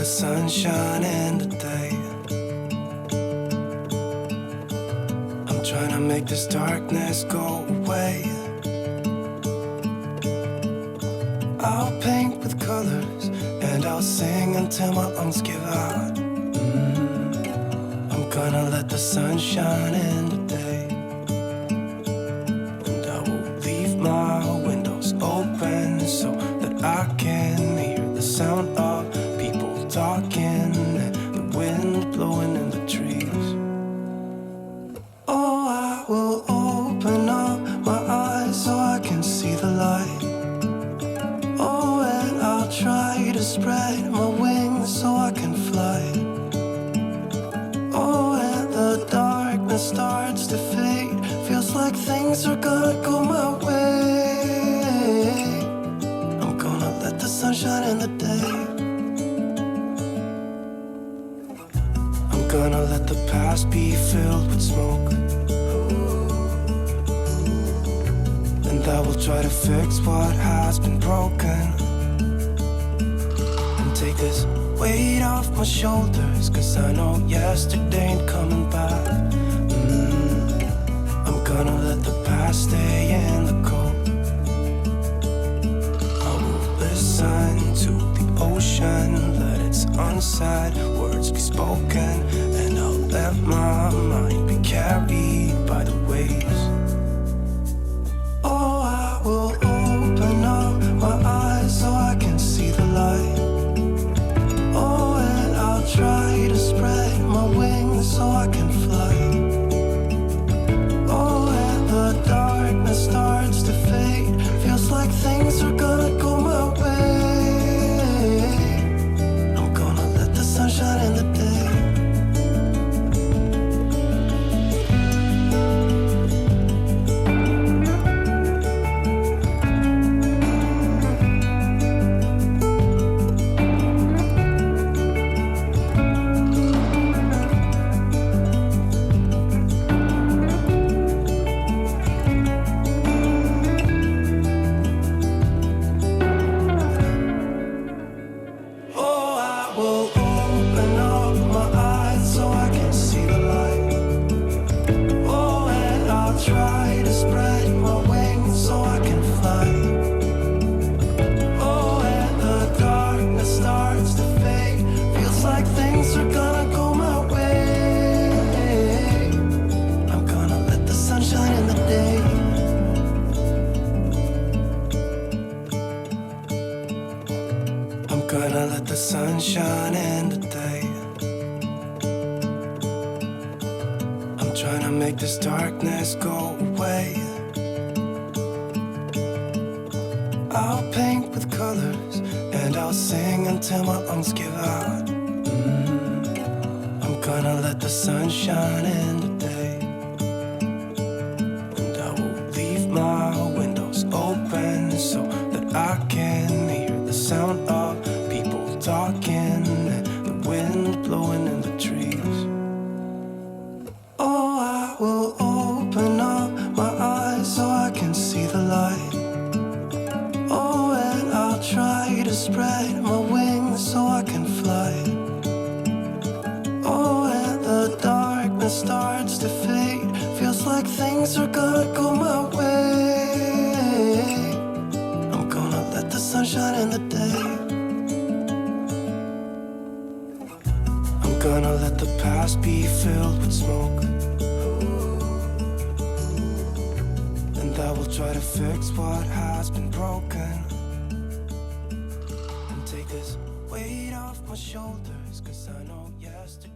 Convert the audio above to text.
the sun shine in today. I'm trying to make this darkness go away. I'll paint with colors and I'll sing until my lungs give out. I'm gonna let the sun shine in today. And I will leave my windows open so that I can hear the sound of people talking and the wind blowing in the trees. Oh, I will open up my eyes so I can see the light. Oh, and I'll try to spread my wings so I can fly. Oh, and the darkness starts to fade. Feels like things are gonna go my way. I'm gonna let the sun shine in the day. I'm gonna let the past be filled with smoke. And I will try to fix what has been broken. And take this weight off my shoulders, 'cause I know yesterday ain't coming back. I'm gonna let the past stay in the cold. I will listen to the ocean, let its unsaid words be spoken. And I'll let my mind be carried by the waves. Oh, I will open up my eyes so I can see the light. Oh, and I'll try to spread my wings so I can fly. Oh, and the darkness starts to fade. Feels like things are gonna go my way. I'm gonna let the sun shine in the day. Gonna let the sun shine in today. I'm trying to make this darkness go away. I'll paint with colors and I'll sing until my lungs give out. I'm gonna let the sun shine in today. And I will leave my windows open so that I can hear the sound of talking and the wind blowing in the trees. Oh, I will open up my eyes so I can see the light. Oh, and I'll try to spread my wings so I can fly. Oh, and the darkness starts to fade. Feels like things are gonna go my way. I'm gonna let the sun shine in the day. Gonna let the past be filled with smoke. And I will try to fix what has been broken. And take this weight off my shoulders, 'cause I know yesterday